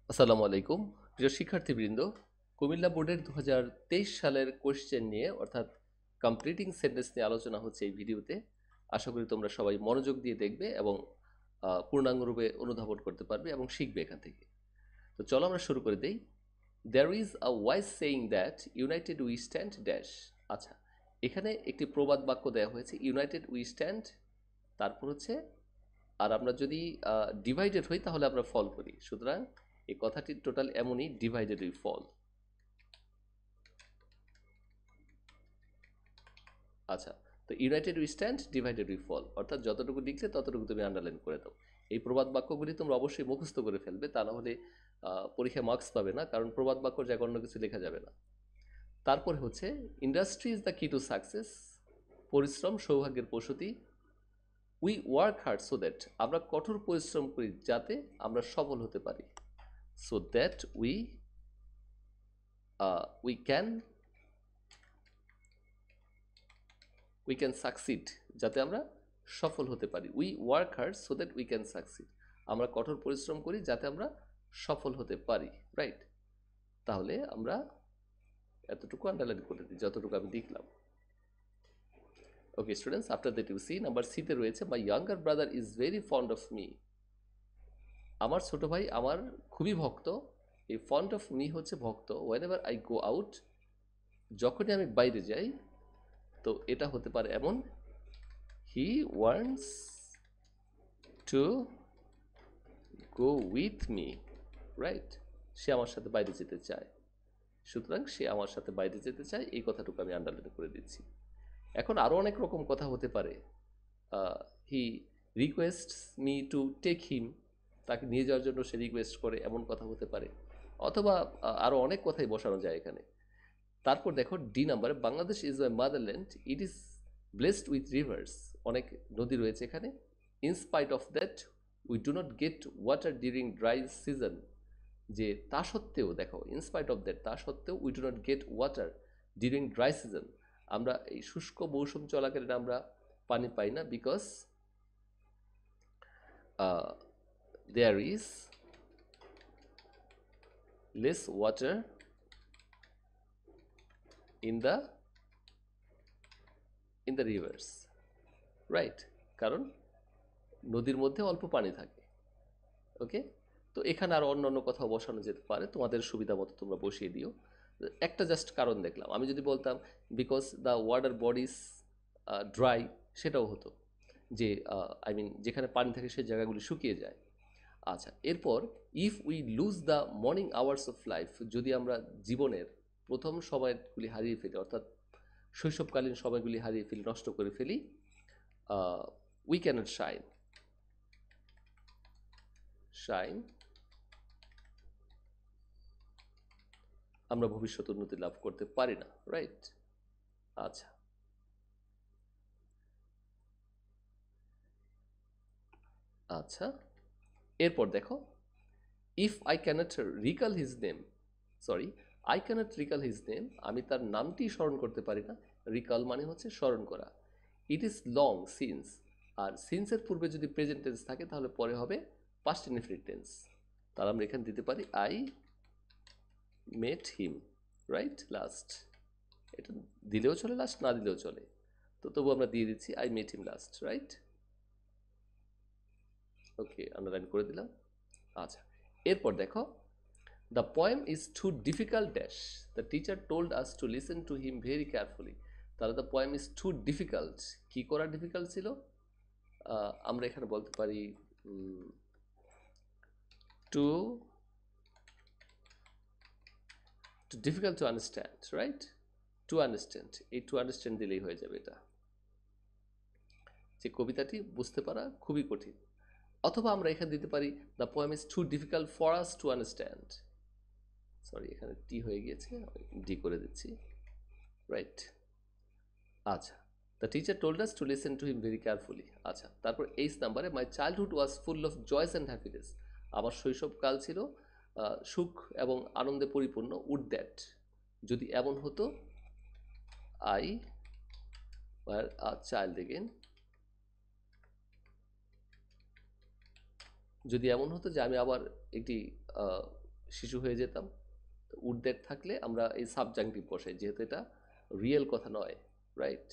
আসসালামু আলাইকুম প্রিয় শিক্ষার্থীবৃন্দ। কুমিল্লা বোর্ডের 2023 সালের কোশ্চেন নিয়ে অর্থাৎ কমপ্লিটিং সেন্টেন্স নিয়ে আলোচনা হচ্ছে এই ভিডিওতে। আশা করি তোমরা সবাই মনোযোগ দিয়ে দেখবে এবং পূর্ণাঙ্গরূপে অনুধাবন করতে পারবে এবং শিখবে এখান থেকে। তো চলো আমরা শুরু করে দেই। There is a wise saying that united we stand dash. আচ্ছা, এখানে একটি প্রবাদ বাক্য দেওয়া হয়েছে, ইউনাইটেড উই স্ট্যান্ড, তারপর হচ্ছে আর আমরা যদি ডিভাইডেড হই তাহলে আমরা ফল করি। সুতরাং এই কথাটি টোটাল এমনই, ডিভাইডেড উই ফল। আচ্ছা, তো united we stand, divided we fall, অর্থাৎ যতটুকু লিখলে ততটুকু তুমি আন্ডারলাইন করে দাও। এই প্রবাদ বাক্যগুলি তোমরা অবশ্যই মুখস্থ করে ফেলবে, তা না হলে পরীক্ষায় মার্কস পাবে না, কারণ প্রবাদ বাক্যর জায়গায় অন্য কিছু লেখা যাবে না। তারপরে হচ্ছে ইন্ডাস্ট্রি ইজ দ্য কি টু সাকসেস, পরিশ্রম সৌভাগ্যের প্রসূতি। We work hard so that, আমরা কঠোর পরিশ্রম করি যাতে আমরা সফল হতে পারি। So that we can succeed, যাতে আমরা সফল হতে পারি। We work hard so that we can succeed, আমরা কঠোর পরিশ্রম করি যাতে আমরা সফল হতে পারি। রাইট, তাহলে আমরা এতটুকু আন্ডারলাইন করে দিই যতটুকু আমি দেখলাম। Okay students, after that you see number সিতে রয়েছে my younger brother is very fond of me. আমার ছোট ভাই আমার খুবই ভক্ত। এই ফন্ড অফ মি হচ্ছে ভক্ত। Whenever I go out, যখনই আমি বাইরে যাই, তো এটা হতে পারে এমন, he wants to go with me. Right, সে আমার সাথে বাইরে যেতে চায়। সুতরাং সে আমার সাথে বাইরে যেতে চায়, এই কথাটুকু আমি আন্ডারলাইন করে দিচ্ছি। এখন আরও অনেক রকম কথা হতে পারে। He requests me to take him, তাকে নিয়ে যাওয়ার জন্য সে রিকোয়েস্ট করে, এমন কথা হতে পারে। অথবা আরও অনেক কথাই বসানো যায় এখানে। তারপর দেখো ডি নাম্বারে, Bangladesh is my motherland, it is blessed with rivers, অনেক নদী রয়েছে এখানে। In spite of that we do not get water during dry season, যে তা সত্ত্বেও, দেখো ইনস্পাইট অফ দ্যাট, তা সত্ত্বেও we do not get water during dry season, আমরা এই শুষ্ক মৌসুম চলাকালীন আমরা পানি পাই না, because there is less water in the rivers. Right, কারণ নদীর মধ্যে অল্প পানি থাকে। ওকে, তো এখানে আরও অন্য অন্য কথা বসানো যেতে পারে, তোমাদের সুবিধা মতো তোমরা বসিয়ে দিও। একটা জাস্ট কারণ দেখলাম, আমি যদি বলতাম because the water bodies dry, সেটাও হতো, যে আই মিন যেখানে পানি থাকে সেই জায়গাগুলি শুকিয়ে যায়। আচ্ছা, এরপর if we loose the morning hours of life, যদি আমরা জীবনের প্রথম সময়গুলি হারিয়ে ফেলি, অর্থাৎ শৈশবকালীন সময়গুলি হারিয়ে ফেলি, নষ্ট করে ফেলি, উই ক্যানট শাইন, আমরা ভবিষ্যৎ উন্নতি লাভ করতে পারি না। রাইট, আচ্ছা আচ্ছা, এরপর দেখো, if I cannot recall his name, sorry, I cannot recall his name, আমি তার নামটি স্মরণ করতে পারি না। রিকল মানে হচ্ছে স্মরণ করা। ইট ইজ লং সিন্স, আর সিন্সের পূর্বে যদি প্রেজেন্ট টেন্স থাকে তাহলে পরে হবে পাস্ট ইনডিফিনিট টেন্স। তাহলে আমরা এখানে দিতে পারি I met him, right, last. এটা দিলেও চলে, লাস্ট না দিলেও চলে, তো তবু আমরা দিয়ে দিচ্ছি I met him last. Right, okay, underline করে দিলাম। আচ্ছা, এরপর দেখো, the poem is too difficult dash, the teacher told us to listen to him very carefully. তাহলে the poem is too difficult, কি করা ডিফিকাল্ট ছিল? আমরা এখানে বলতে পারি too difficult to understand. Right, to understand, এই টু আন্ডারস্ট্যান্ড দিলেই হয়ে যাবে, এটা যে কবিতাটি বুঝতে পারা খুবই কঠিন। অথবা আমরা এখানে দিতে পারি the poem is too difficult for us to understand. Sorry, এখানে টি হয়ে গিয়েছে, ডি করে দিচ্ছি। রাইট, আচ্ছা, the teacher told us to listen to him very carefully. আচ্ছা, তারপর এইচ নাম্বারে, my childhood was full of joys and happiness, আমার শৈশবকাল ছিল সুখ এবং আনন্দে পরিপূর্ণ। উড দ্যাট, যদি এমন হতো, I were a child again, যদি এমন হতো যে আমি আবার একটি শিশু হয়ে যেতাম। তো উড দ্যাট থাকলে আমরা এই সাবজাংটিভ বসাই, যেহেতু এটা রিয়েল কথা নয়, রাইট?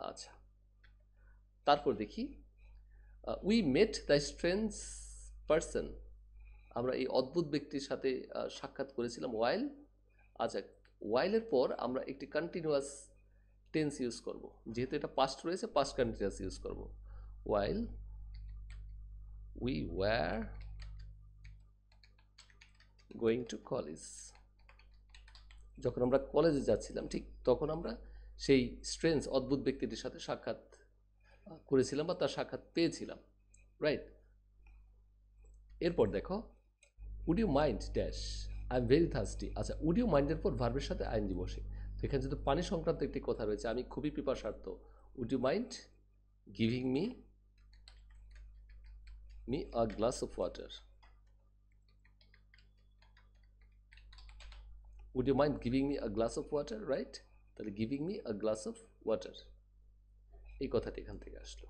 আচ্ছা, তারপর দেখি we mate the strange person, আমরা এই অদ্ভুত ব্যক্তির সাথে সাক্ষাৎ করেছিলাম ওয়াইল। আচ্ছা, ওয়াইলের পর আমরা একটি কন্টিনিউয়াস টেন্স ইউজ করব, যেহেতু এটা পাস্ট রয়েছে পাস্ট কন্টিনিউয়াস ইউজ করব। ওয়াইল we were going to college, যখন আমরা কলেজে যাচ্ছিলাম ঠিক তখন আমরা সেই স্ট্রেঞ্জ অদ্ভুত ব্যক্তিটির সাথে সাক্ষাৎ করেছিলাম বা তার সাক্ষাৎ পেয়েছিলাম, রাইট? এরপর দেখো would you mind dash I am very thirsty. আচ্ছা, উড ইউ মাইন্ডের পর ভার্বের সাথে আইএনজি বসে, তো এখানে যেহেতু পানি সংক্রান্ত একটি কথা রয়েছে, আমি খুবই পিপাসার্থ, would you mind giving me a glass of water. Would you mind giving me a glass of water, right? তাহলে giving me a glass of water, এই কথাটি এখান থেকে আসলো।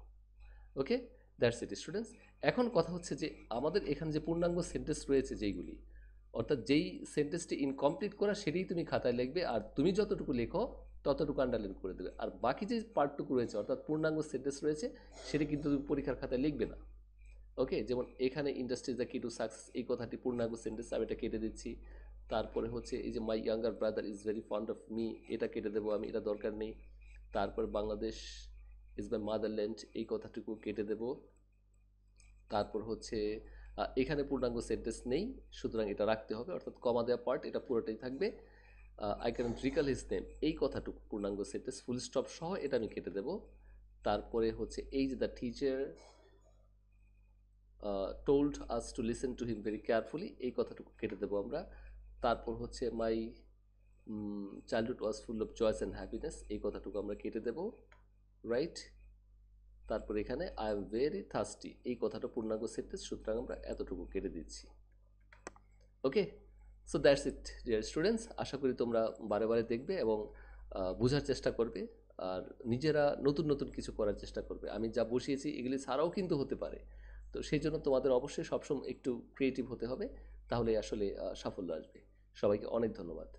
Okay, that's it students. এখন কথা হচ্ছে যে আমাদের এখানে যে পূর্ণাঙ্গ সেন্টেন্স রয়েছে যেইগুলি, অর্থাৎ যেই সেন্টেন্সটি ইনকমপ্লিট করা সেটাই তুমি খাতায় লিখবে, আর তুমি যতটুকু লেখো ততটুকু আন্ডারলাইন করে দেবে, আর বাকি যে পার্টটুকু রয়েছে অর্থাৎ পূর্ণাঙ্গ সেন্টেন্স রয়েছে সেটা কিন্তু তুমি পরীক্ষার খাতায় লিখবে না। ওকে, যেমন এখানে ইন্ডাস্ট্রি ইজ দ্য কি টু সাকসেস, এই কথাটি পূর্ণাঙ্গ সেন্টেন্স, আমি এটা কেটে দিচ্ছি। তারপরে হচ্ছে এই যে মাই younger brother is very fond of me, এটা কেটে দেবো আমি, এটা দরকার নেই। তারপর বাংলাদেশ ইজ মাই মাদারল্যান্ড, এই কথাটুকু কেটে দেব। তারপর হচ্ছে এখানে পূর্ণাঙ্গ সেন্টেন্স নেই, সুতরাং এটা রাখতে হবে, অর্থাৎ কমা দেওয়া পার্ট এটা পুরোটাই থাকবে। I can recall his name, এই কথাটুকু পূর্ণাঙ্গ সেন্টেন্স ফুল স্টপ সহ এটা আমি কেটে দেব। তারপরে হচ্ছে এই যে the teacher told us to listen to him very carefully, এই কথাটুকু কেটে দেবো আমরা। তারপর হচ্ছে মাই childhood was full of joys and happiness, এই কথাটুকু আমরা কেটে দেব, রাইট? তারপর এখানে আই এম ভেরি থার্স্টি, এই কথাটা পূর্ণাঙ্গ সেন্টেন্স, সুতরাং আমরা এতটুকু কেটে দিচ্ছি। Okay, so that's it dear students. আশা করি তোমরা বারে বারে দেখবে এবং বোঝার চেষ্টা করবে, আর নিজেরা নতুন নতুন কিছু করার চেষ্টা করবে। আমি যা বসিয়েছি এগুলি ছাড়াও কিন্তু হতে পারে, তো সেই জন্য তোমাদের অবশ্যই সবসময় একটু ক্রিয়েটিভ হতে হবে, তাহলে আসলে সাফল্য আসবে। সবাইকে অনেক ধন্যবাদ।